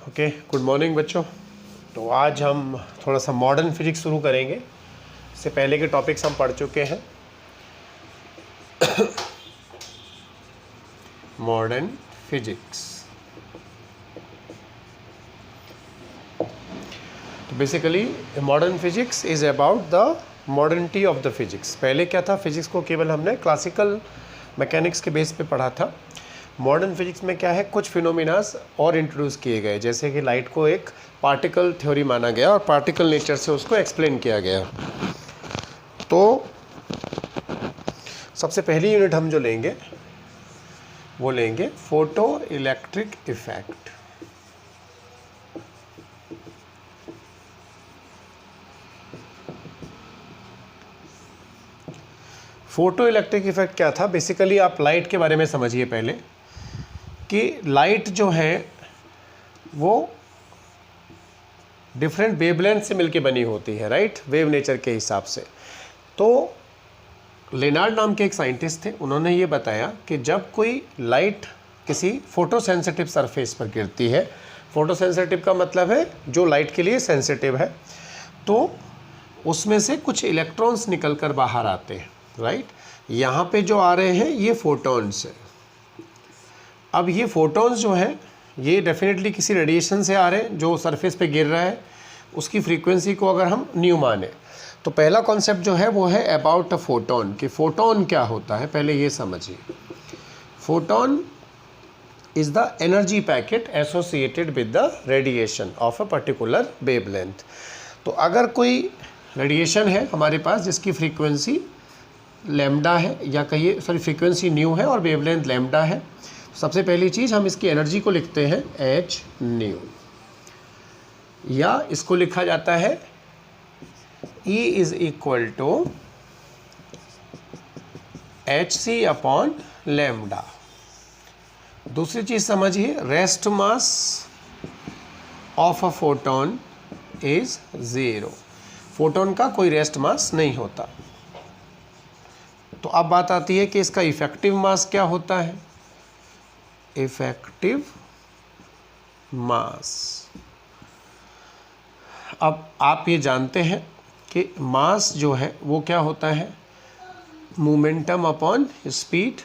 Okay, good morning बच्चों। तो आज हम थोड़ा सा मॉडर्न फिजिक्स शुरू करेंगे। इससे पहले के टॉपिक्स हम पढ़ चुके हैं। मॉडर्न फिजिक्स, तो basically modern physics is about the modernity of the physics. पहले क्या था, फिजिक्स को केवल हमने क्लासिकल मैकेनिक्स के बेस पे पढ़ा था। मॉडर्न फिजिक्स में क्या है, कुछ फिनोमिनास और इंट्रोड्यूस किए गए, जैसे कि लाइट को एक पार्टिकल थ्योरी माना गया और पार्टिकल नेचर से उसको एक्सप्लेन किया गया। तो सबसे पहली यूनिट हम जो लेंगे वो लेंगे photo electric effect. Photo electric effect क्या था, बेसिकली आप लाइट के बारे में समझिए पहले कि लाइट जो है वो डिफरेंट वेवलेंथ से मिलके बनी होती है, राइट, वेव नेचर के हिसाब से। तो लेनार्ड नाम के एक साइंटिस्ट थे, उन्होंने ये बताया कि जब कोई लाइट किसी फोटो सेंसिटिव सरफेस पर गिरती है, फोटो सेंसिटिव का मतलब है जो लाइट के लिए सेंसिटिव है, तो उसमें से कुछ इलेक्ट्रॉन्स निकल कर बाहर आते हैं, राइट। यहाँ पे जो आ रहे हैं ये फोटॉन्स है। अब ये फोटॉन्स जो है ये डेफिनेटली किसी रेडिएशन से आ रहे हैं जो सरफेस पे गिर रहा है, उसकी फ्रीक्वेंसी को अगर हम न्यू माने तो पहला कॉन्सेप्ट जो है वो है अबाउट अ फोटोन, कि फोटोन क्या होता है पहले ये समझिए। Photon is the energy packet associated with the radiation of a particular wavelength. तो अगर कोई रेडिएशन है हमारे पास जिसकी फ्रीक्वेंसी लैम्डा है, या कहिए सॉरी फ्रीक्वेंसी न्यू है और वेवलेंथ लैम्डा है, सबसे पहली चीज़ हम इसकी एनर्जी को लिखते हैं एच न्यू, या इसको लिखा जाता है E is equal to H C upon lambda. दूसरी चीज़ समझिए, rest mass of a photon is zero. Photon का कोई रेस्ट मास नहीं होता। तो अब बात आती है कि इसका इफेक्टिव मास क्या होता है। इफेक्टिव मास, अब आप ये जानते हैं कि मास जो है वो क्या होता है, मोमेंटम अपॉन स्पीड।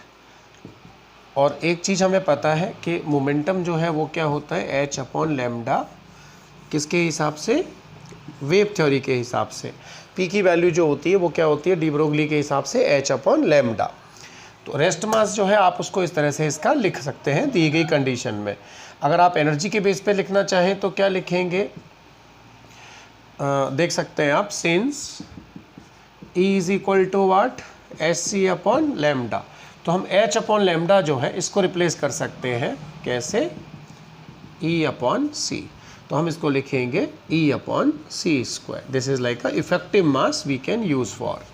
और एक चीज़ हमें पता है कि मोमेंटम जो है वो क्या होता है, एच अपॉन लैम्डा, किसके हिसाब से, वेव थ्योरी के हिसाब से। पी की वैल्यू जो होती है वो क्या होती है, डी ब्रोगली के हिसाब से एच अपॉन लैम्डा। तो रेस्ट मास जो है आप उसको इस तरह से इसका लिख सकते हैं दी गई कंडीशन में। अगर आप एनर्जी के बेस पे लिखना चाहें तो क्या लिखेंगे, देख सकते हैं आप, since E is equal to what, H C upon lambda. तो हम एच अपॉन लैम्डा जो है इसको रिप्लेस कर सकते हैं, कैसे, E अपॉन सी। तो हम इसको लिखेंगे E upon C square. This is like a effective mass we can use for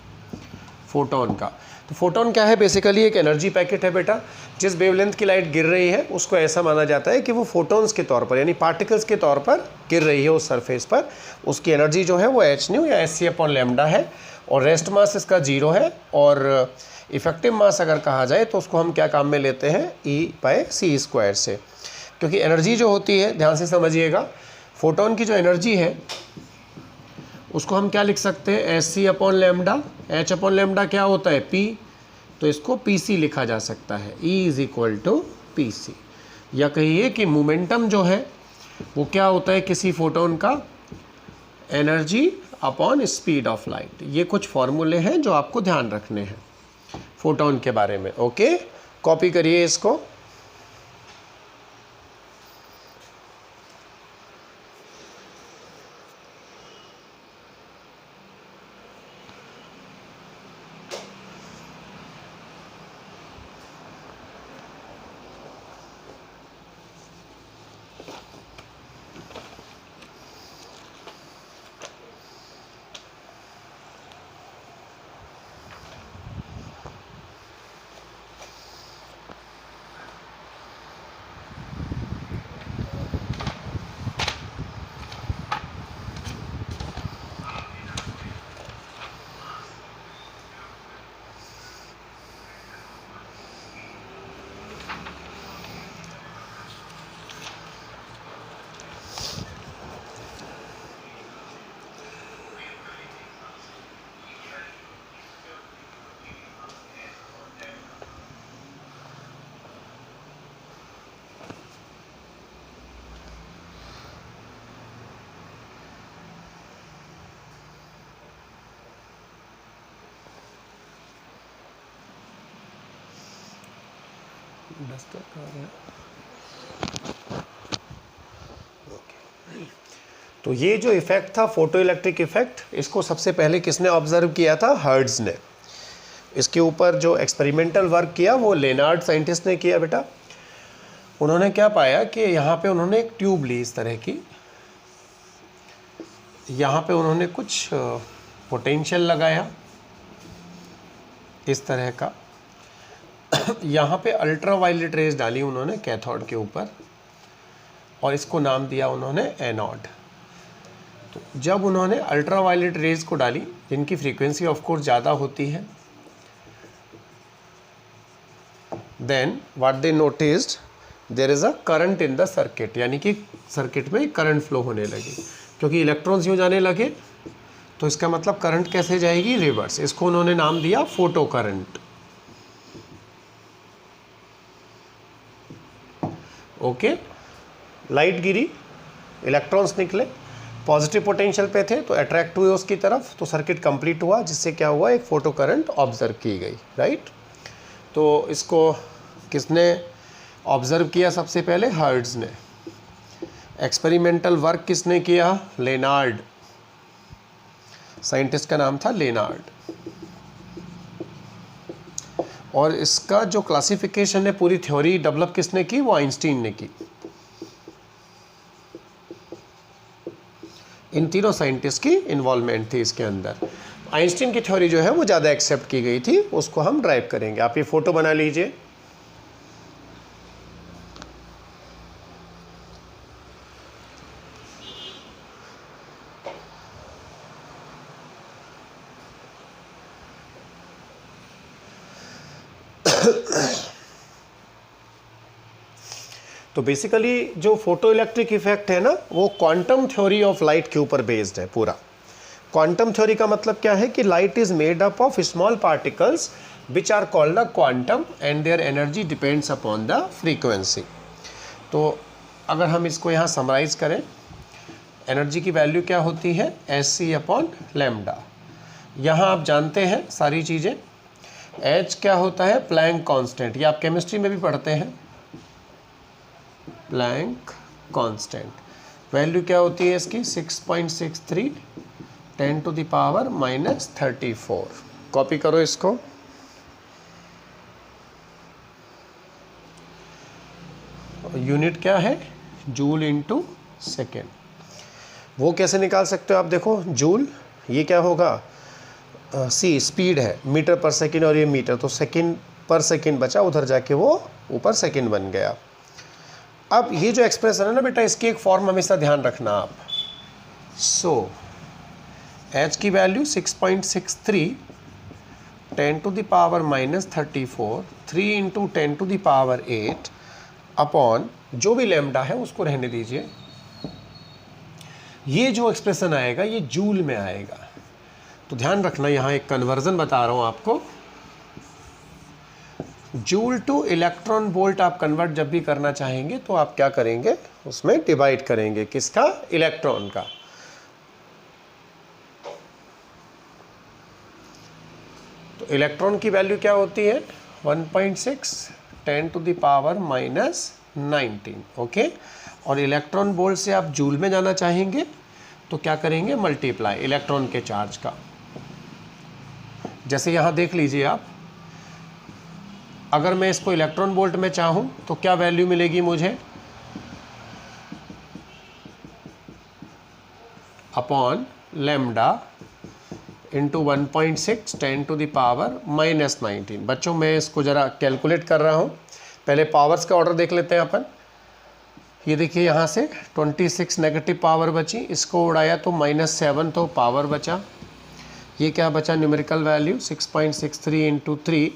photon का। तो फोटोन क्या है, बेसिकली एक एनर्जी पैकेट है बेटा। जिस वेवलेंथ की लाइट गिर रही है उसको ऐसा माना जाता है कि वो फोटोन्स के तौर पर, यानी पार्टिकल्स के तौर पर गिर रही है उस सरफेस पर। उसकी एनर्जी जो है वो एच न्यू या एच सी अपॉन लैम्डा है, और रेस्ट मास इसका जीरो है। और इफेक्टिव मास अगर कहा जाए तो उसको हम क्या काम में लेते हैं, ई बाय सी स्क्वायर से। क्योंकि एनर्जी जो होती है, ध्यान से समझिएगा, फोटोन की जो एनर्जी है उसको हम क्या लिख सकते हैं, H C upon lambda. H upon lambda क्या होता है, पी, तो इसको पी सी लिखा जा सकता है, E is equal to P C. या कहिए कि मोमेंटम जो है वो क्या होता है किसी फोटोन का, energy upon speed of light. ये कुछ फॉर्मूले हैं जो आपको ध्यान रखने हैं फोटोन के बारे में। ओके, कॉपी करिए इसको। तो ये जो इफेक्ट था फोटो इलेक्ट्रिक इफेक्ट, इसको सबसे पहले किसने ऑब्जर्व किया था? हर्ट्ज ने। इसके ऊपर जो एक्सपेरिमेंटल वर्क किया वो लेनार्ड साइंटिस्ट ने किया बेटा। उन्होंने क्या पाया कि यहाँ पे उन्होंने एक ट्यूब ली इस तरह की, यहाँ पे उन्होंने कुछ पोटेंशियल लगाया इस तरह का, यहाँ पे अल्ट्रा वायलेट रेज डाली उन्होंने कैथोड के ऊपर और इसको नाम दिया उन्होंने एनोड। तो जब उन्होंने अल्ट्रा वायलेट रेज को डाली, जिनकी फ्रीक्वेंसी ऑफ कोर्स ज़्यादा होती है, then what they noticed there is a current in the circuit, यानी कि सर्किट में करंट फ्लो होने लगी, क्योंकि इलेक्ट्रॉन्स यूँ जाने लगे तो इसका मतलब करंट कैसे जाएगी? रिवर्स। इसको उन्होंने नाम दिया फोटो करंट। ओके, लाइट गिरी, इलेक्ट्रॉन्स निकले, पॉजिटिव पोटेंशियल पे थे तो अट्रैक्ट हुए उसकी तरफ, तो सर्किट कंप्लीट हुआ, जिससे क्या हुआ? एक फोटो करंट ऑब्जर्व की गई, राइट। तो इसको किसने ऑब्जर्व किया? सबसे पहले हर्ट्ज ने। एक्सपेरिमेंटल वर्क किसने किया? लेनार्ड, साइंटिस्ट का नाम था लेनार्ड। और इसका जो क्लासिफिकेशन है, पूरी थ्योरी डेवलप किसने की? वो आइंस्टीन ने की। इन तीनों साइंटिस्ट की इन्वॉल्वमेंट थी इसके अंदर। आइंस्टीन की थ्योरी जो है वो ज़्यादा एक्सेप्ट की गई थी, उसको हम ड्राइव करेंगे। आप ये फोटो बना लीजिए। तो बेसिकली जो फोटो इलेक्ट्रिक इफेक्ट है ना, वो क्वांटम थ्योरी ऑफ लाइट के ऊपर बेस्ड है पूरा। क्वांटम थ्योरी का मतलब क्या है कि light is made up of small particles which are called the quantum and their energy depends upon the frequency. तो अगर हम इसको यहाँ समराइज करें, एनर्जी की वैल्यू क्या होती है? Sc upon lambda. यहाँ आप जानते हैं सारी चीज़ें। H क्या होता है? प्लैंक कांस्टेंट, ये आप केमिस्ट्री में भी पढ़ते हैं। प्लैंक कांस्टेंट वैल्यू क्या होती है इसकी? 6.63 10⁻⁻34। कॉपी करो इसको। यूनिट क्या है? Joule into second. वो कैसे निकाल सकते हो आप? देखो, जूल ये क्या होगा? सी स्पीड है, मीटर पर सेकेंड, और ये मीटर, तो सेकेंड पर सेकेंड बचा, उधर जाके वो ऊपर सेकेंड बन गया। अब ये जो एक्सप्रेशन है ना बेटा, इसकी एक फॉर्म हमेशा ध्यान रखना आप। सो H की वैल्यू 6.63 10⁻⁻34 3 इंटू 10⁸ अपॉन जो भी लैम्डा है उसको रहने दीजिए। ये जो एक्सप्रेशन आएगा ये जूल में आएगा। तो ध्यान रखना, यहाँ एक कन्वर्जन बता रहा हूँ आपको। जूल टू इलेक्ट्रॉन वोल्ट आप कन्वर्ट जब भी करना चाहेंगे तो आप क्या करेंगे? उसमें डिवाइड करेंगे। किसका? इलेक्ट्रॉन का। तो इलेक्ट्रॉन की वैल्यू क्या होती है? 1.6 10⁻⁻19। ओके, और इलेक्ट्रॉन वोल्ट से आप जूल में जाना चाहेंगे तो क्या करेंगे? मल्टीप्लाई इलेक्ट्रॉन के चार्ज का। जैसे यहाँ देख लीजिए आप, अगर मैं इसको इलेक्ट्रॉन वोल्ट में चाहूँ तो क्या वैल्यू मिलेगी मुझे? Upon lambda into 1.6 10⁻⁻19। बच्चों मैं इसको ज़रा कैलकुलेट कर रहा हूँ। पहले पावर्स का ऑर्डर देख लेते हैं अपन। ये देखिए, यहाँ से 26 नेगेटिव पावर बची, इसको उड़ाया तो -7 तो पावर बचा। ये क्या बचा? Numerical value 6.63 into 3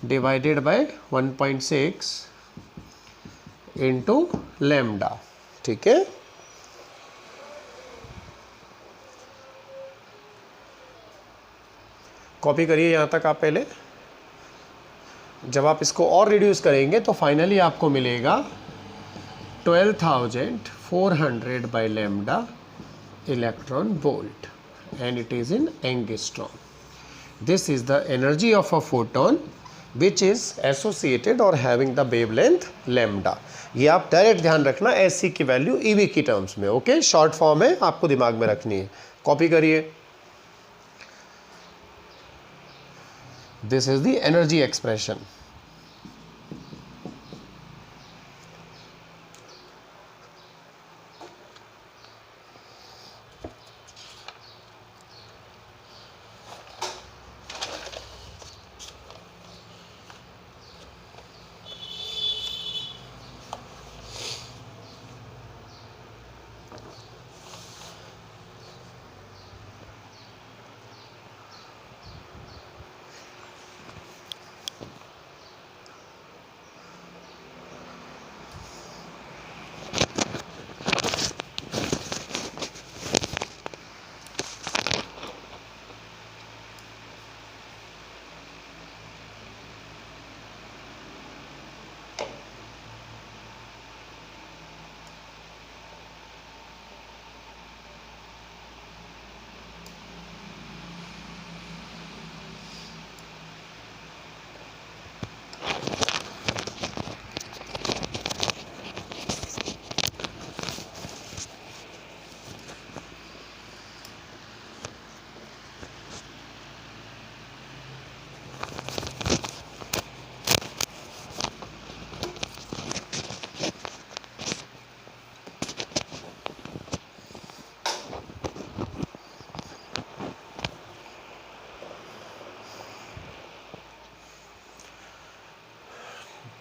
divided by 1.6 into lambda. ठीक है, कॉपी करिए यहाँ तक आप पहले। जब आप इसको और रिड्यूस करेंगे तो फाइनली आपको मिलेगा 12,400 by lambda electron volt and it is in angstrom. This is the energy of a photon which is associated और हैविंग द वेवलेंथ लैम्डा। ये आप डायरेक्ट ध्यान रखना एस सी की वैल्यू ईवी की टर्म्स में, ओके। शॉर्ट फॉर्म है, आपको दिमाग में रखनी है, कॉपी करिए। This is the energy expression.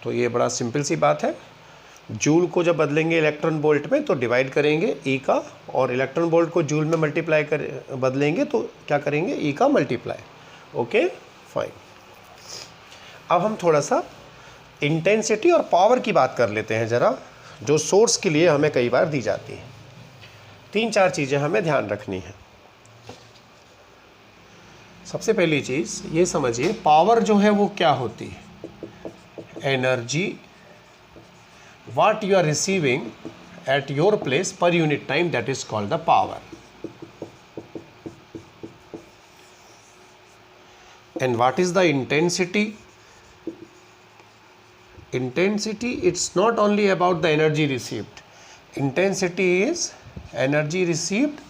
तो ये बड़ा सिंपल सी बात है। जूल को जब बदलेंगे इलेक्ट्रॉन वोल्ट में तो डिवाइड करेंगे ई का, और इलेक्ट्रॉन वोल्ट को जूल में मल्टीप्लाई कर बदलेंगे तो क्या करेंगे, ई का मल्टीप्लाई। Okay fine. अब हम थोड़ा सा इंटेंसिटी और पावर की बात कर लेते हैं ज़रा, जो सोर्स के लिए हमें कई बार दी जाती है। 3-4 चीज़ें हमें ध्यान रखनी है। सबसे पहली चीज़ ये समझिए, पावर जो है वो क्या होती है, energy what you are receiving at your place per unit time, that is called the power. And what is the intensity? Intensity, it's not only about the energy received. Intensity is energy received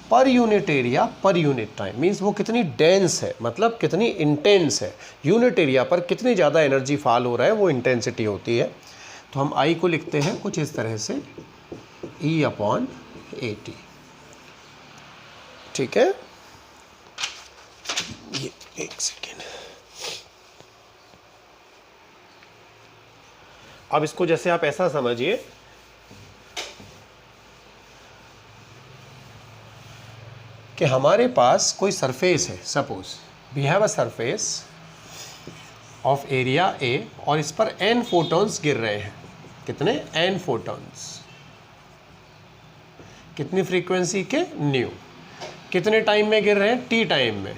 per unit area per unit time, means वो कितनी dense है, मतलब कितनी intense है, unit area पर कितनी ज़्यादा energy fall हो रहा है, वो इंटेंसिटी होती है। तो हम I को लिखते हैं कुछ इस तरह से, E/AT। ठीक है, ये एक सेकेंड। अब इसको जैसे आप ऐसा समझिए कि हमारे पास कोई सरफेस है, suppose we have a surface of area A, और इस पर n फोटॉन्स गिर रहे हैं। कितने, n फोटॉन्स, कितनी फ्रीक्वेंसी के, न्यू। कितने टाइम में गिर रहे हैं, t टाइम में।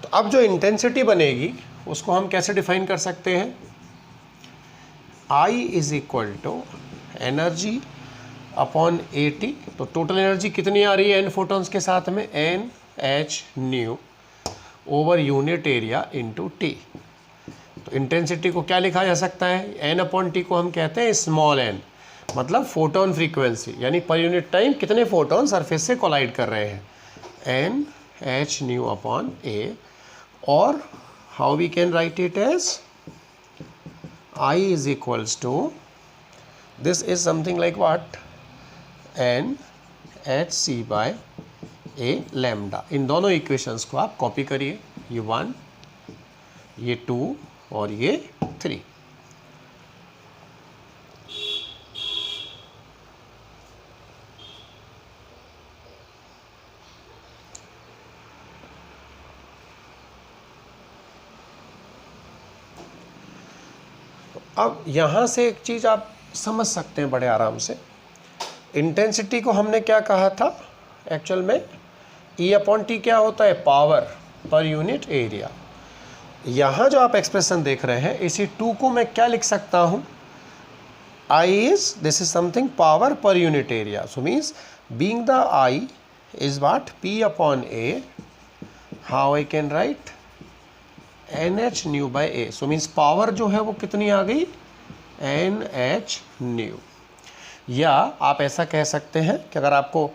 तो अब जो इंटेंसिटी बनेगी उसको हम कैसे डिफाइन कर सकते हैं, I is equal to energy upon AT। तो टोटल एनर्जी कितनी आ रही है n फोटॉन्स के साथ में, NH new over unit area into T। तो इंटेंसिटी को क्या लिखा जा सकता है, n अपॉन T को हम कहते हैं स्मॉल n, मतलब फोटोन फ्रीक्वेंसी, यानी पर यूनिट टाइम कितने फोटोन सरफेस से कोलाइड कर रहे हैं, NH न्यू अपॉन A। और how we can write it as I is equals to, this is something like what, NHC by A lambda. इन दोनों equations को आप कॉपी करिए, ये 1, ये 2 और ये 3। अब यहाँ से एक चीज़ आप समझ सकते हैं बड़े आराम से। इंटेंसिटी को हमने क्या कहा था एक्चुअल में, E/T क्या होता है, पावर पर यूनिट एरिया। यहाँ जो आप एक्सप्रेशन देख रहे हैं, इसी 2 को मैं क्या लिख सकता हूँ, I is, this is something power per unit area. So means being the I is what, P/A. How I can write, NH nu by A. So means power जो है वो कितनी आ गई, NH न्यू। या आप ऐसा कह सकते हैं कि अगर आपको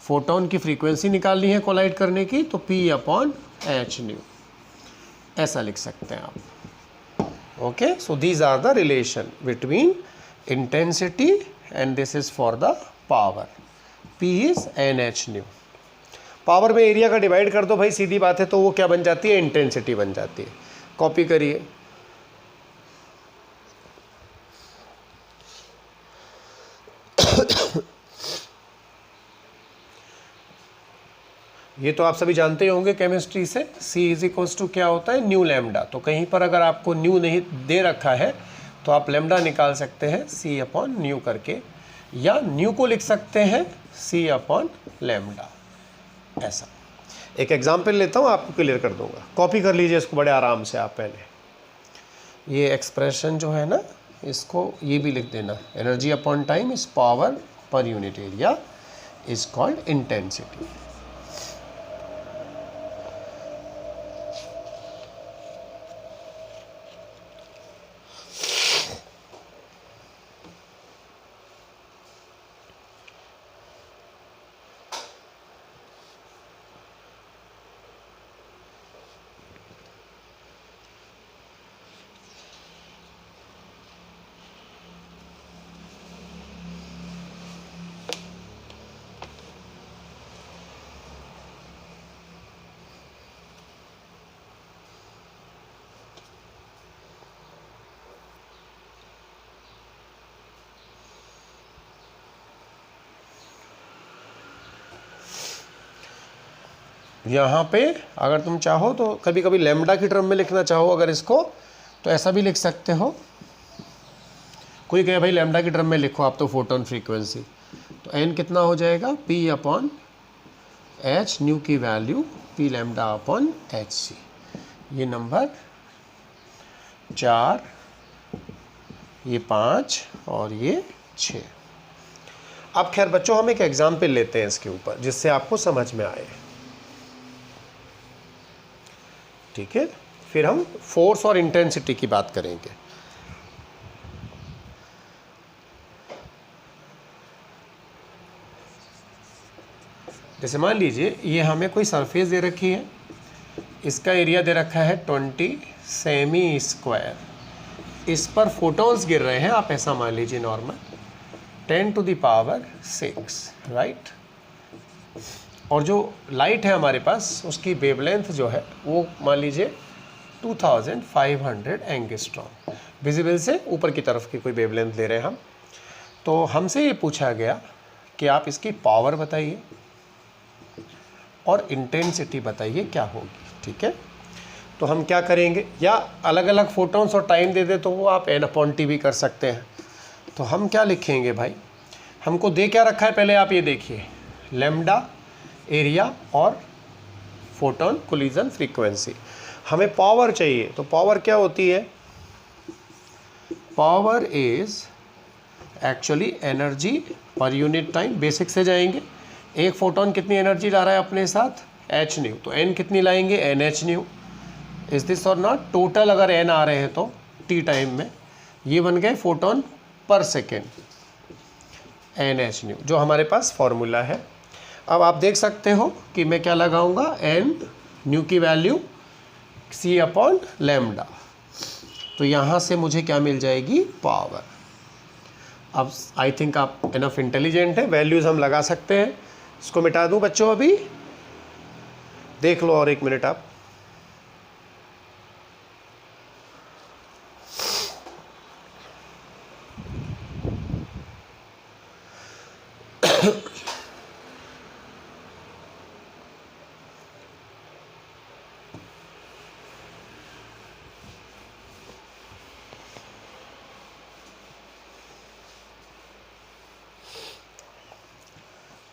फोटोन की फ्रीक्वेंसी निकालनी है कोलाइड करने की तो P/H न्यू, ऐसा लिख सकते हैं आप। Okay, so these are the relation between intensity and this is for the power. P is NH nu. Power में एरिया का डिवाइड कर दो भाई, सीधी बात है, तो वो क्या बन जाती है, इंटेंसिटी बन जाती है। कॉपी करिए। ये तो आप सभी जानते ही होंगे केमिस्ट्री से, C इज इक्वल्स टू क्या होता है, न्यू लैम्डा। तो कहीं पर अगर आपको न्यू नहीं दे रखा है तो आप लैम्डा निकाल सकते हैं C/न्यू करके, या न्यू को लिख सकते हैं C/लैम्डा। ऐसा एक एग्जाम्पल लेता हूँ, आपको क्लियर कर दूंगा। कॉपी कर लीजिए इसको बड़े आराम से आप। पहले ये एक्सप्रेशन जो है ना, इसको ये भी लिख देना, energy upon time is power per unit area is called intensity. यहाँ पे अगर तुम चाहो तो कभी कभी लैम्डा की टर्म में लिखना चाहो अगर इसको, तो ऐसा भी लिख सकते हो। कोई कहे भाई लैम्डा की टर्म में लिखो आप तो फोटोन फ्रीक्वेंसी, तो n कितना हो जाएगा, P/H न्यू की वैल्यू P/λ/hc। ये नंबर 4, ये 5 और ये 6। अब खैर बच्चों हम एक एग्जाम्पल लेते हैं इसके ऊपर जिससे आपको समझ में आए, ठीक है। फिर हम फोर्स और इंटेंसिटी की बात करेंगे। जैसे मान लीजिए ये हमें कोई सरफेस दे रखी है, इसका एरिया दे रखा है 20 सेमी स्क्वायर, इस पर फोटॉन्स गिर रहे हैं, आप ऐसा मान लीजिए नॉर्मल 10⁶, राइट। और जो लाइट है हमारे पास उसकी वेवलेंथ जो है वो मान लीजिए 2500 एंगस्ट्रॉम, विजिबल से ऊपर की तरफ की कोई वेवलेंथ ले रहे हैं हम। तो हमसे ये पूछा गया कि आप इसकी पावर बताइए और इंटेंसिटी बताइए क्या होगी, ठीक है। तो हम क्या करेंगे, या अलग अलग फोटॉन्स और टाइम दे दे तो वो आप n/t भी कर सकते हैं। तो हम क्या लिखेंगे भाई, हमको दे क्या रखा है पहले आप ये देखिए, लैम्डा एरिया और फोटोन कोलिजन फ्रीक्वेंसी। हमें पावर चाहिए, तो पावर क्या होती है, पावर इज एक्चुअली एनर्जी पर यूनिट टाइम। बेसिक से जाएंगे, एक फोटोन कितनी एनर्जी ला रहा है अपने साथ, h न्यू, तो n कितनी लाएंगे, NH न्यू। इज दिस और नॉट, टोटल अगर n आ रहे हैं तो t टाइम में, ये बन गए फोटोन पर सेकेंड, NH न्यू, जो हमारे पास फॉर्मूला है। अब आप देख सकते हो कि मैं क्या लगाऊंगा, n न्यू की वैल्यू C/λ, तो यहाँ से मुझे क्या मिल जाएगी, पावर। अब आई थिंक आप इनफ इंटेलिजेंट है, वैल्यूज़ हम लगा सकते हैं। इसको मिटा दूं बच्चों, अभी देख लो और 1 मिनट आप।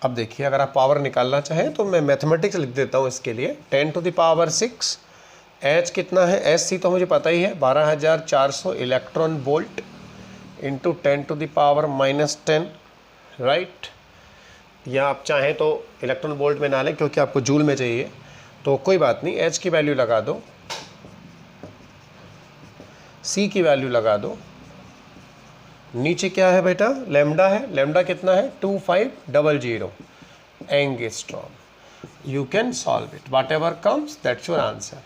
अब देखिए अगर आप पावर निकालना चाहें तो मैं मैथमेटिक्स लिख देता हूँ इसके लिए, 10⁶, H कितना है, SC तो मुझे पता ही है 12400 इलेक्ट्रॉन वोल्ट इंटू 10⁻⁻10, राइट। या आप चाहें तो इलेक्ट्रॉन वोल्ट में ना लें क्योंकि आपको जूल में चाहिए, तो कोई बात नहीं, H की वैल्यू लगा दो सी की वैल्यू लगा दो। नीचे क्या है बेटा, लैम्डा है, लैम्डा कितना है 2500 angstrom. You can solve it, what ever comes that's your answer.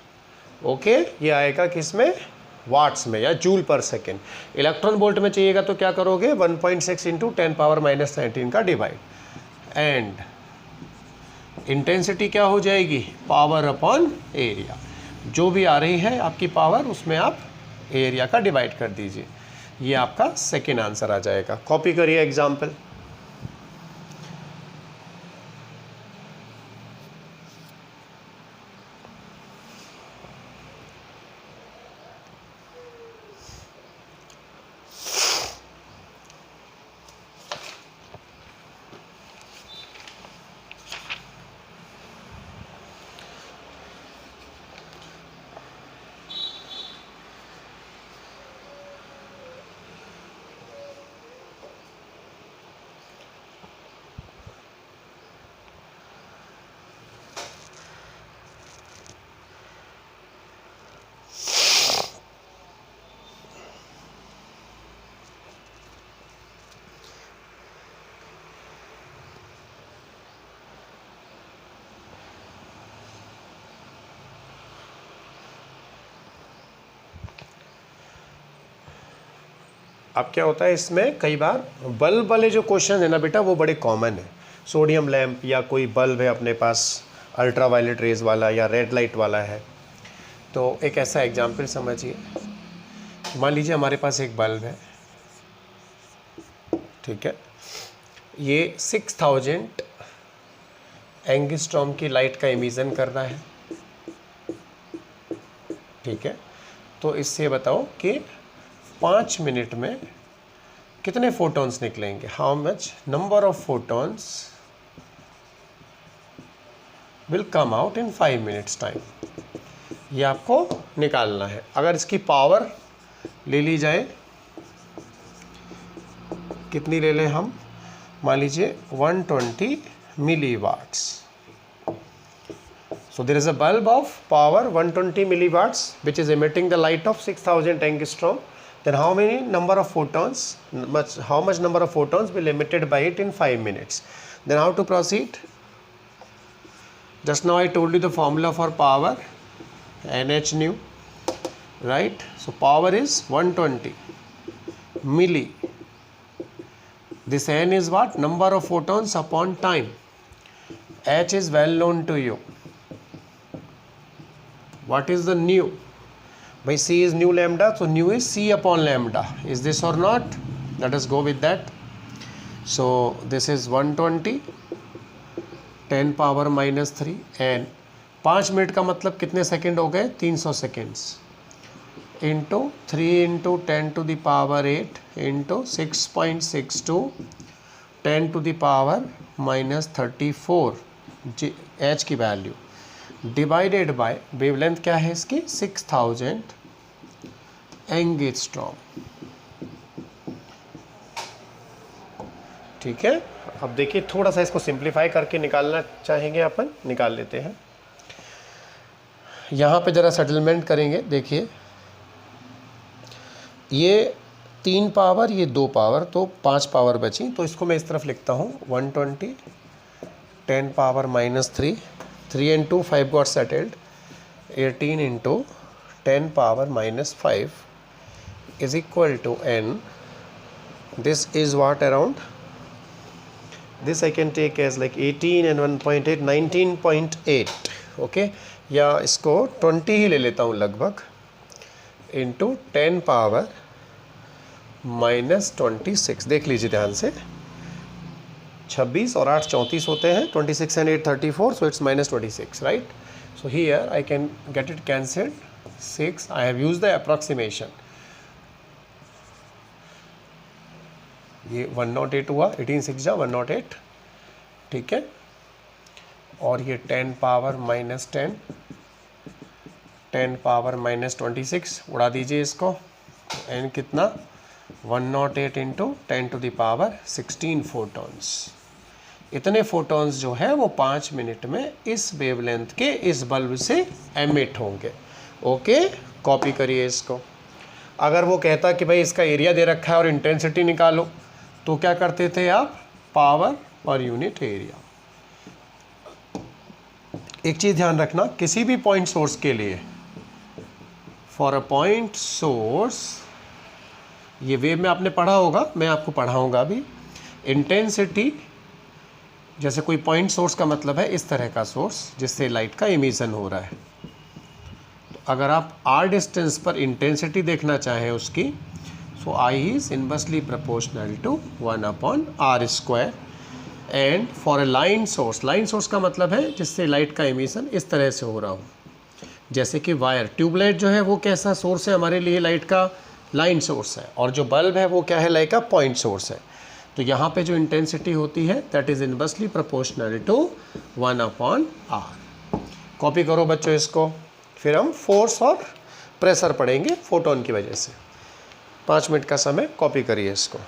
Okay, ये आएगा किस में, वाट्स में या जूल पर सेकेंड। इलेक्ट्रॉन वोल्ट में चाहिएगा तो क्या करोगे, 1.6 इंटू 10⁻⁻19 का डिवाइड, एंड इंटेंसिटी क्या हो जाएगी, पावर अपॉन एरिया। जो भी आ रही है आपकी पावर, उसमें आप एरिया का डिवाइड कर दीजिए। ये आपका सेकेंड आंसर आ जाएगा। कॉपी करिए एग्जाम्पल। अब क्या होता है इसमें, कई बार बल्ब वाले जो क्वेश्चन है ना बेटा, वो बड़े कॉमन है। सोडियम लैंप या कोई बल्ब है अपने पास अल्ट्रा वायलेट रेज वाला या रेड लाइट वाला है। तो एक ऐसा एग्जाम्पल समझिए, मान लीजिए हमारे पास एक बल्ब है, ठीक है, ये 6000 एंगस्ट्रॉम की लाइट का इमिशन कर रहा है, ठीक है। तो इससे बताओ कि 5 मिनट में कितने फोटॉन्स निकलेंगे, how much number of photons will come out in 5 minutes time. ये आपको निकालना है। अगर इसकी पावर ले ली जाए, कितनी ले लें हम, मान लीजिए 120 मिलीवाट्स। So there is a bulb of power 120 milliwatts which is emitting the light of 6000 angstrom. Then how many number of photons, how much number of photons will emitted by it in 5 minutes. Then how to proceed? Just now I told you the formula for power, NH nu, right? So power is 120 milli. This N is what? Number of photons upon time. H is well known to you. What is the nu? By C is nu lambda, so nu is C upon lambda. Is this or not? Let us go with that. So this is 120 10 power minus 3 and 5 minute का मतलब कितने second हो गए, 300 seconds, into 3 into 10 to the power 8 into 6.62 10 to the power minus 34 H की value divided by wavelength क्या है इसकी 6000 angstrom. ठीक है, अब देखिए थोड़ा सा इसको सिंप्लीफाई करके निकालना चाहेंगे अपन, निकाल लेते हैं। यहाँ पे ज़रा सेटलमेंट करेंगे। देखिए ये 3 पावर, ये 2 पावर, तो 5 पावर बची। तो इसको मैं इस तरफ लिखता हूँ 120 10 power minus 3 3 and 2 5 got settled, 18 into 10 power minus 5 is equal to n. This is what around, this I can take as like 18 and 1.8 19.8, okay, या इसको 20 ही ले लेता हूँ लगभग, इंटू 10 पावर माइनस 26। देख लीजिए ध्यान से, 26 और 8 34 होते हैं, 26 and 8 34, so it's minus 26, right? So here I can get it cancelled, 6, I have used the approximation. ये 108 हुआ, 18 6 जा 108, ठीक है। और ये 10 पावर माइनस 10 10 पावर माइनस 26 उड़ा दीजिए इसको, एन कितना 108 into 10 to the power 16 photons. इतने फोटॉन्स जो है वो 5 मिनट में इस वेवलेंथ के इस बल्ब से एमिट होंगे। ओके, कॉपी करिए इसको। अगर वो कहता कि भाई इसका एरिया दे रखा है और इंटेंसिटी निकालो, तो क्या करते थे आप, पावर पर यूनिट एरिया। एक चीज़ ध्यान रखना, किसी भी पॉइंट सोर्स के लिए, फॉर अ पॉइंट सोर्स, ये वेव में आपने पढ़ा होगा, मैं आपको पढ़ाऊंगा भी, इंटेंसिटी, जैसे कोई पॉइंट सोर्स का मतलब है इस तरह का सोर्स जिससे लाइट का इमिशन हो रहा है। तो अगर आप r डिस्टेंस पर इंटेंसिटी देखना चाहें उसकी, so I is inversely proportional to 1/r²। And for a line source, line source का मतलब है जिससे लाइट का इमिशन इस तरह से हो रहा हो, जैसे कि वायर, ट्यूबलाइट जो है वो कैसा सोर्स है हमारे लिए, लाइट का लाइन सोर्स है, और जो बल्ब है वो क्या है, लाइट का पॉइंट सोर्स है। तो यहाँ पे जो इंटेंसिटी होती है that is inversely proportional to 1/r। Copy करो बच्चों इसको, फिर हम फोर्स और प्रेशर पढ़ेंगे फोटोन की वजह से। 5 मिनट का समय, कॉपी करिए इसको।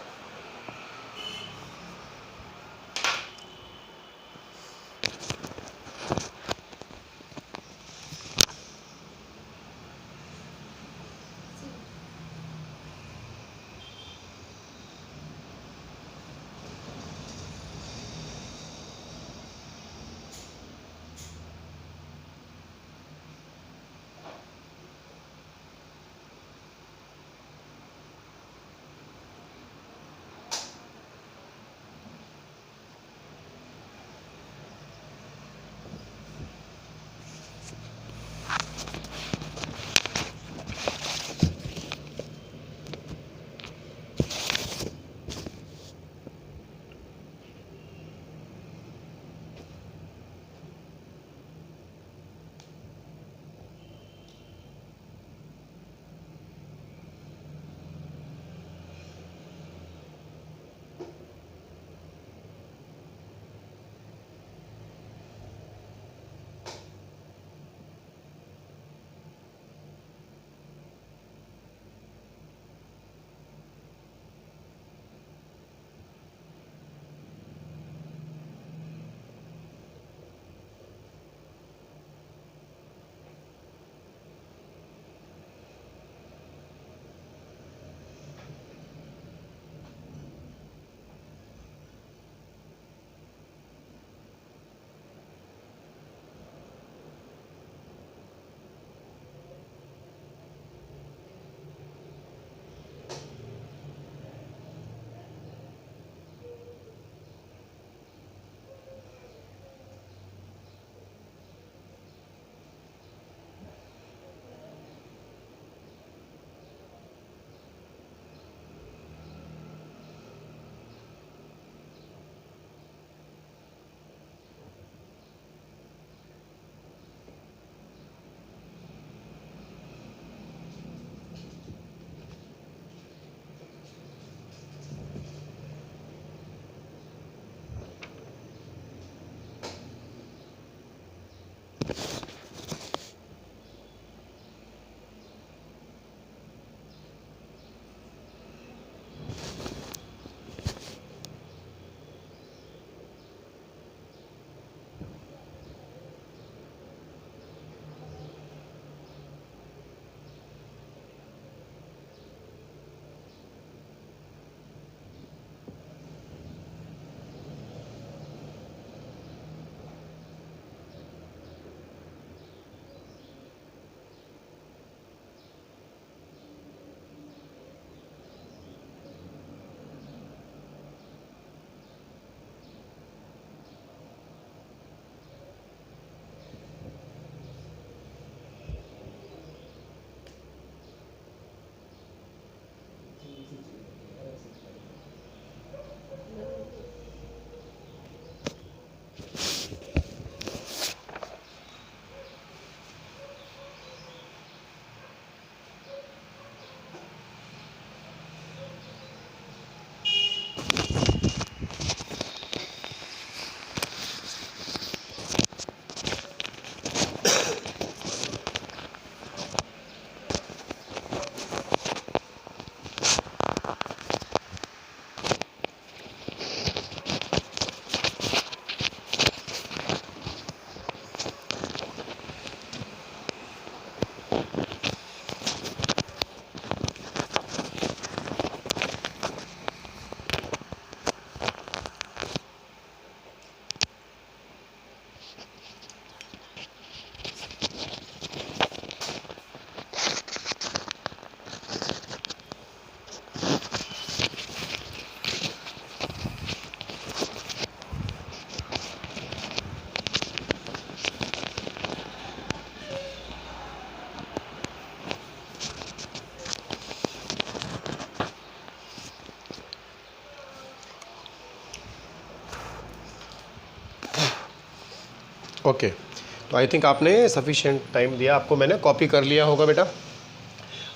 ओके, तो आई थिंक आपने सफिशिएंट टाइम दिया, आपको मैंने कॉपी कर लिया होगा बेटा।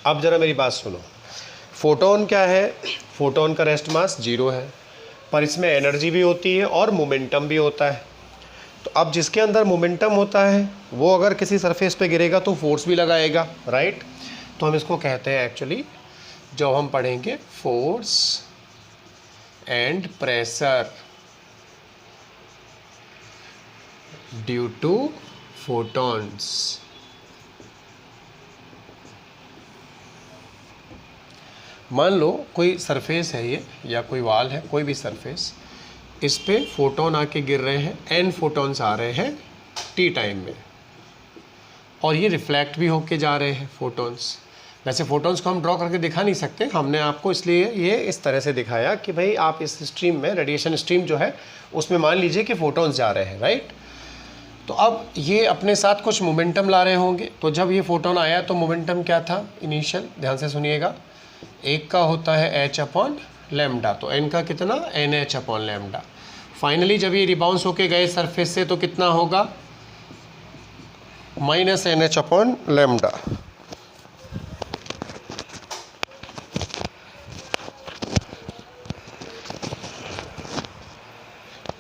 अब ज़रा मेरी बात सुनो, फोटोन क्या है? फोटोन का रेस्ट मास 0 है, पर इसमें एनर्जी भी होती है और मोमेंटम भी होता है। तो अब जिसके अंदर मोमेंटम होता है वो अगर किसी सरफेस पे गिरेगा तो फोर्स भी लगाएगा, राइट? तो हम इसको कहते हैं एक्चुअली, जो हम पढ़ेंगे, force and pressure due to photons. मान लो कोई सरफेस है ये, या कोई वाल है, कोई भी सरफेस, इस पे फोटोन आके गिर रहे हैं, n फोटॉन्स आ रहे हैं t टाइम में, और ये रिफ्लेक्ट भी होके जा रहे हैं फोटॉन्स। वैसे फोटॉन्स को हम ड्रॉ करके दिखा नहीं सकते, हमने आपको इसलिए ये इस तरह से दिखाया कि भाई आप इस स्ट्रीम में, रेडिएशन स्ट्रीम जो है उसमें मान लीजिए कि फोटॉन्स जा रहे हैं, राइट? तो अब ये अपने साथ कुछ मोमेंटम ला रहे होंगे। तो जब ये फोटोन आया तो मोमेंटम क्या था इनिशियल? ध्यान से सुनिएगा, एक का होता है h अपॉन लैम्डा, तो n का कितना? NH upon lambda. फाइनली जब ये रिबाउंस होके गए सरफेस से तो कितना होगा? Minus NH upon lambda.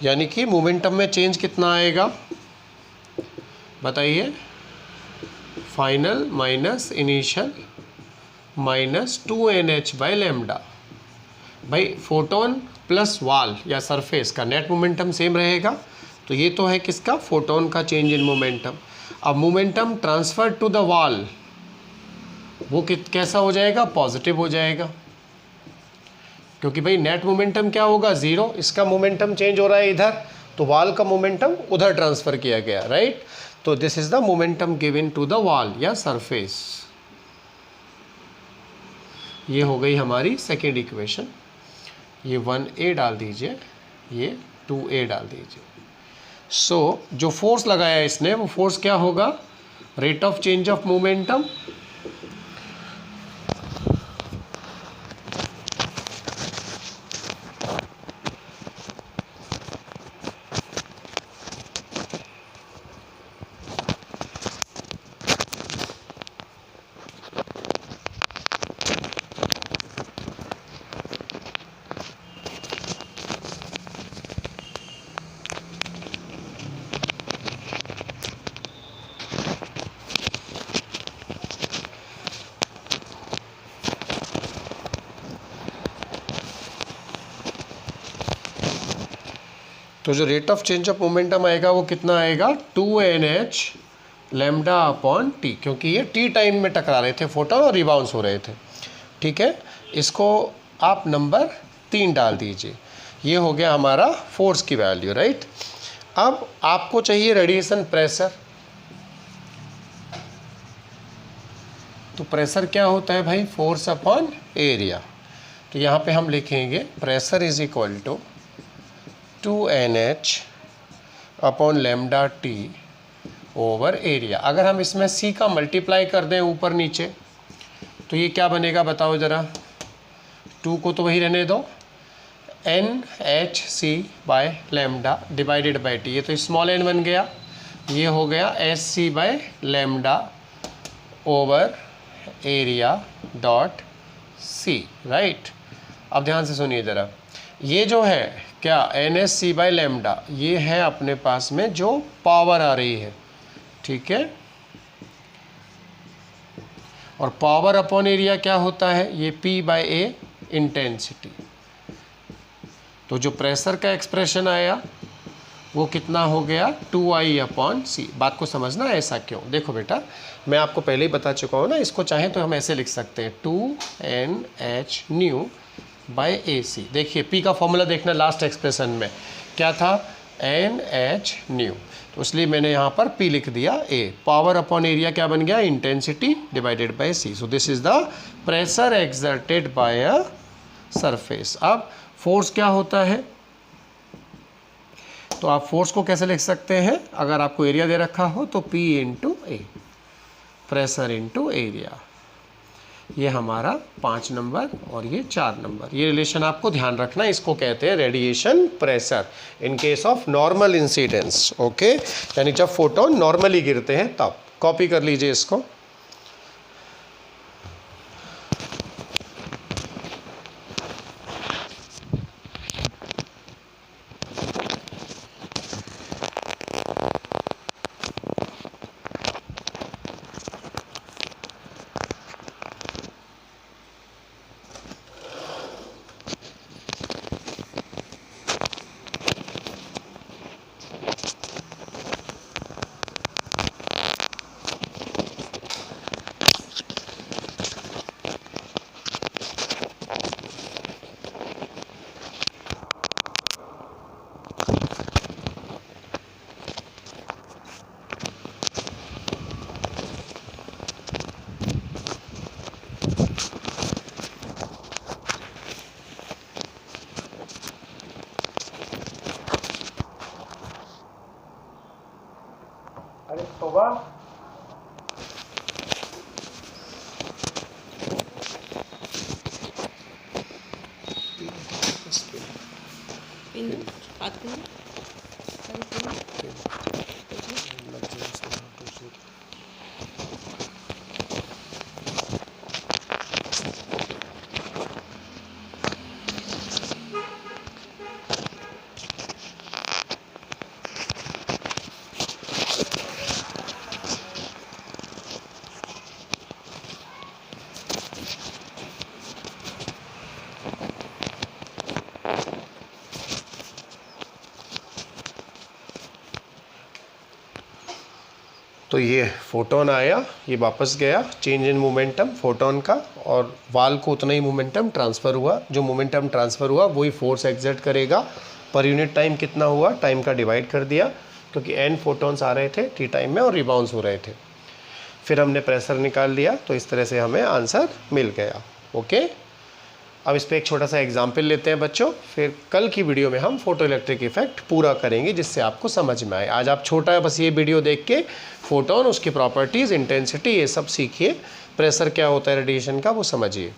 यानी कि मोमेंटम में चेंज कितना आएगा बताइए? Final minus initial minus 2NH by lambda. भाई फोटोन प्लस वाल या सरफेस का नेट मोमेंटम सेम रहेगा, तो ये तो है किसका? फोटोन का चेंज इन मोमेंटम। अब मोमेंटम ट्रांसफर टू द वाल वो कैसा हो जाएगा? पॉजिटिव हो जाएगा, क्योंकि भाई नेट मोमेंटम क्या होगा? 0। इसका मोमेंटम चेंज हो रहा है इधर, तो वाल का मोमेंटम उधर ट्रांसफ़र किया गया, राइट? तो this is the momentum given to the wall या सरफेस। ये हो गई हमारी सेकेंड इक्वेशन। ये 1a डाल दीजिए, ये 2a डाल दीजिए। सो जो फोर्स लगाया इसने, वो फोर्स क्या होगा? Rate of change of momentum तो जो rate of change of momentum आएगा वो कितना आएगा? 2NH लैम्डा अपॉन टी, क्योंकि ये टी टाइम में टकरा रहे थे फोटोन और रिबाउंस हो रहे थे, ठीक है? इसको आप नंबर 3 डाल दीजिए। ये हो गया हमारा फोर्स की वैल्यू, राइट? अब आपको चाहिए रेडिएशन प्रेशर। तो प्रेशर क्या होता है भाई? Force upon area. तो यहाँ पे हम लिखेंगे pressure is equal to 2NH upon lambda T over area. अगर हम इसमें C का मल्टीप्लाई कर दें ऊपर नीचे, तो ये क्या बनेगा बताओ ज़रा? 2 को तो वही रहने दो, NHC by lambda divided by T. ये तो स्मॉल n बन गया, ये हो गया SC by lambda over area dot C, right? अब ध्यान से सुनिए ज़रा, ये जो है क्या NSC बाई लैम्डा, ये है अपने पास में जो पावर आ रही है, ठीक है? और पावर अपॉन एरिया क्या होता है? ये P बाई A इंटेंसिटी। तो जो प्रेशर का एक्सप्रेशन आया वो कितना हो गया? 2I upon C। बात को समझना ऐसा क्यों? देखो बेटा, मैं आपको पहले ही बता चुका हूँ ना, इसको चाहें तो हम ऐसे लिख सकते हैं 2NH न्यू बाई AC। देखिए P का फॉर्मूला देखना, लास्ट एक्सप्रेशन में क्या था? NH न्यू, तो इसलिए मैंने यहाँ पर P लिख दिया A। पावर अपॉन एरिया क्या बन गया? Intensity divided by C। So this is the pressure exerted by a surface. अब फोर्स क्या होता है? तो आप फोर्स को कैसे लिख सकते हैं? अगर आपको एरिया दे रखा हो तो P into A, pressure into area. ये हमारा 5 नंबर और ये 4 नंबर। ये रिलेशन आपको ध्यान रखना, इसको कहते हैं radiation pressure in case of normal incidence. Okay, यानी जब फोटोन नॉर्मली गिरते हैं तब। कॉपी कर लीजिए इसको। अरे तोबा, तो ये फोटोन आया, ये वापस गया, चेंज इन मोमेंटम फोटोन का, और वाल को उतना ही मोमेंटम ट्रांसफ़र हुआ। जो मोमेंटम ट्रांसफ़र हुआ वही फोर्स एक्सर्ट करेगा। पर यूनिट टाइम कितना हुआ, टाइम का डिवाइड कर दिया, क्योंकि एन फोटोन्स आ रहे थे टी टाइम में और रिबाउंस हो रहे थे। फिर हमने प्रेशर निकाल लिया, तो इस तरह से हमें आंसर मिल गया। ओके, अब इस पर एक छोटा सा एग्जाम्पल लेते हैं बच्चों, फिर कल की वीडियो में हम फोटो इलेक्ट्रिक इफेक्ट पूरा करेंगे, जिससे आपको समझ में आए। आज आप छोटा है बस ये वीडियो देख के फोटोन, उसकी प्रॉपर्टीज़, इंटेंसिटी, ये सब सीखिए। प्रेशर क्या होता है रेडिएशन का वो समझिए।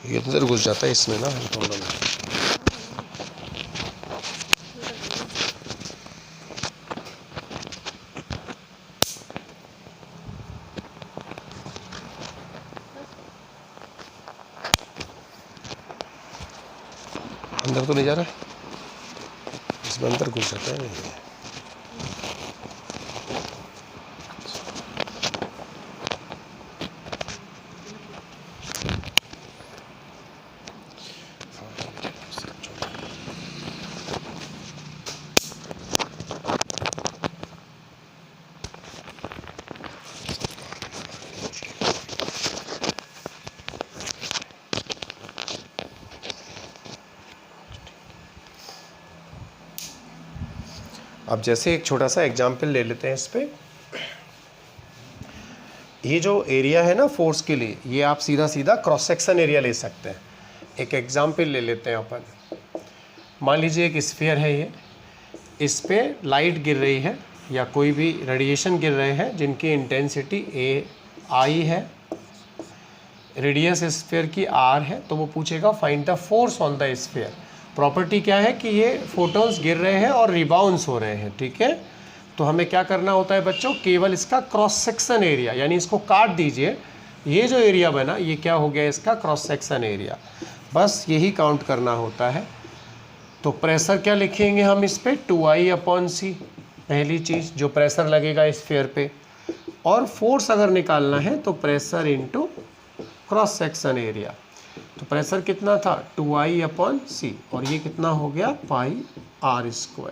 ये अंदर घुस जाता है इसमें ना, प्रॉब्लम है। अंदर तो नहीं जा रहा, इसमें अंदर घुस जाता है। अब जैसे एक छोटा सा एग्जाम्पल ले लेते हैं इस पर। ये जो एरिया है ना फोर्स के लिए, ये आप सीधा सीधा क्रॉस सेक्शन एरिया ले सकते हैं। एक एग्जाम्पल ले लेते हैं अपन। मान लीजिए एक स्फीयर है ये, इस पे लाइट गिर रही है या कोई भी रेडिएशन गिर रहे हैं जिनकी इंटेंसिटी ए आई है, रेडियस स्फीयर की आर है, तो वो पूछेगा find the force on the sphere. Property क्या है कि ये फोटॉन्स गिर रहे हैं और रिबाउंस हो रहे हैं, ठीक है। तो हमें क्या करना होता है बच्चों, केवल इसका क्रॉस सेक्शन एरिया, यानी इसको काट दीजिए, ये जो एरिया बना ये क्या हो गया, इसका क्रॉस सेक्शन एरिया, बस यही काउंट करना होता है। तो प्रेशर क्या लिखेंगे हम इस पर, 2I/c, पहली चीज़ जो प्रेशर लगेगा स्फीयर पे। और फोर्स अगर निकालना है तो pressure into cross section area. तो प्रेशर कितना था, 2I/c, और ये कितना हो गया, πr²।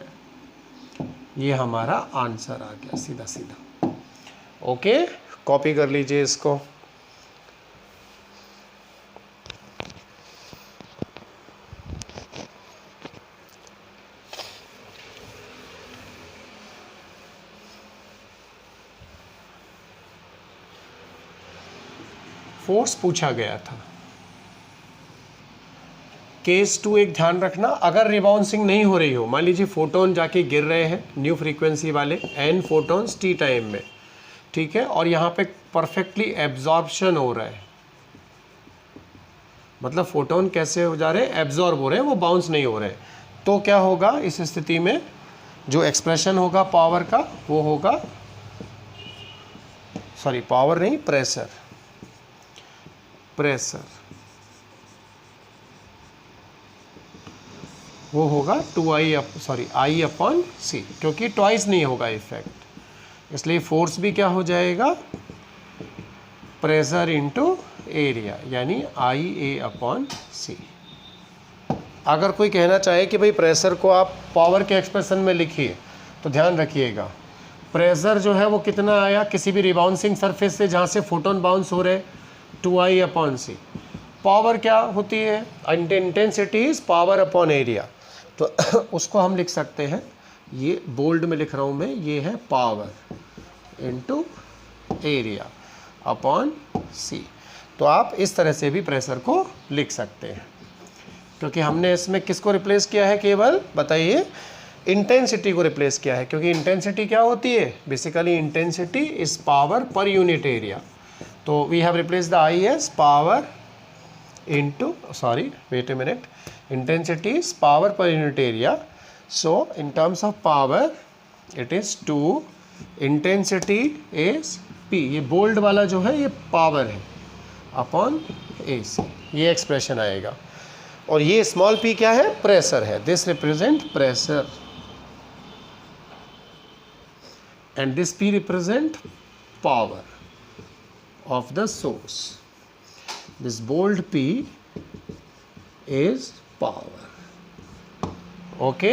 ये हमारा आंसर आ गया सीधा सीधा। ओके, कॉपी कर लीजिए इसको। फोर्स पूछा गया था। केस 2 एक ध्यान रखना, अगर रिबाउंसिंग नहीं हो रही हो, मान लीजिए फोटोन जाके गिर रहे हैं न्यू फ्रीक्वेंसी वाले n फोटोन्स t टाइम में, ठीक है, और यहाँ पे परफेक्टली एब्जॉर्प्शन हो रहा है, मतलब फोटोन कैसे हो जा रहे हैं, एब्जॉर्ब हो रहे हैं, वो बाउंस नहीं हो रहे, तो क्या होगा इस स्थिति में, जो एक्सप्रेशन होगा पावर का वो होगा, सॉरी पावर नहीं, प्रेशर, वो होगा 2I अपॉन सी, क्योंकि ट्वाइस नहीं होगा इफेक्ट, इसलिए फोर्स भी क्या हो जाएगा, प्रेशर इंटू एरिया, यानी IA अपॉन सी। अगर कोई कहना चाहे कि भाई प्रेशर को आप पावर के एक्सप्रेशन में लिखिए, तो ध्यान रखिएगा प्रेशर जो है वो कितना आया किसी भी रिबाउंसिंग सरफेस से जहाँ से फोटोन बाउंस हो रहे, 2I अपॉन सी। पावर क्या होती है, intensity is power upon area, तो उसको हम लिख सकते हैं, ये बोल्ड में लिख रहा हूँ मैं, ये है पावर इनटू एरिया अपॉन सी। तो आप इस तरह से भी प्रेशर को लिख सकते हैं, क्योंकि हमने इसमें किसको रिप्लेस किया है, केवल बताइए, इंटेंसिटी को रिप्लेस किया है, क्योंकि इंटेंसिटी क्या होती है, basically intensity is power per unit area. तो we have replace the I as power into, sorry, wait a minute, intensity is power per unit area, so in terms of power it is 2, intensity is P, ये bold वाला जो है ये power है upon AC, ये expression आएगा, और ये स्मॉल p क्या है, प्रेशर है, this represent pressure and this P represent power of the source. This bold P is power. Okay,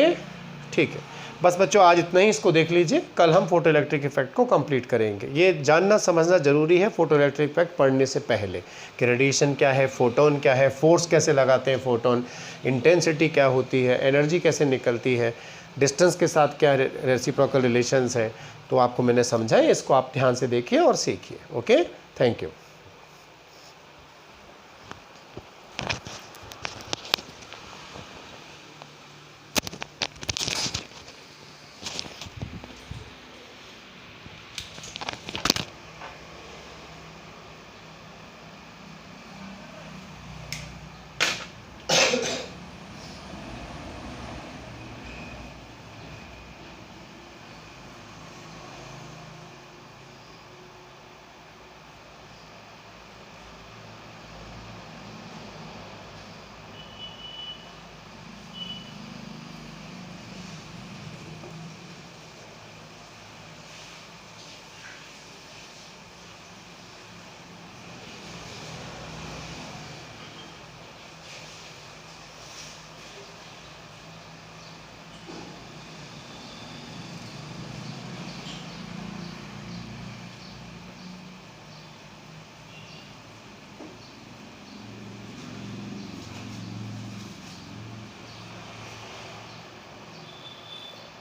ठीक है, बस बच्चों आज इतना ही, इसको देख लीजिए, कल हम फोटो इलेक्ट्रिक इफेक्ट को कंप्लीट करेंगे। ये जानना समझना जरूरी है फोटो इलेक्ट्रिक इफेक्ट पढ़ने से पहले, कि रेडिएशन क्या है, फोटोन क्या है, फोर्स कैसे लगाते हैं फोटोन, इंटेंसिटी क्या होती है, एनर्जी कैसे निकलती है, डिस्टेंस के साथ क्या रेसिप्रोकल रिलेशंस है, तो आपको मैंने समझाया, इसको आप ध्यान से देखिए और सीखिए। Okay, thank you.